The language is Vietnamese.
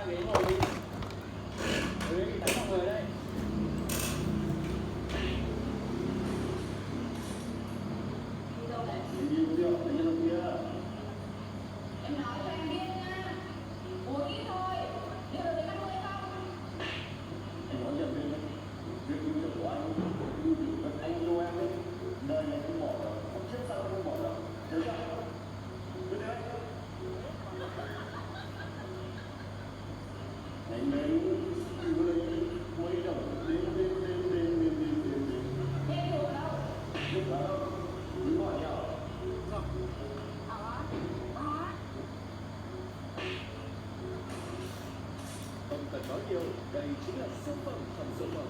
ra ghế ngồi đi. Ghế bị đánh vào người đây. Đi đâu đấy? Đi rượu ở nhân kia. Em nói cho em biết nha. Uống ít thôi. Liệu được với các ngươi không? Anh nói nhận lên đấy. Việc yêu rượu của anh, anh yêu em ấy. Đời này không bỏ được, không chết sao không bỏ được. Nhớ chưa? Cứ thế. Đánh đấy, cứ đấy, quay đầu, đến. Thế đủ đâu? Lúc đó, cứ gọi nhau. Không cần nói nhiều, đây chính là siêu phẩm trong siêu phẩm.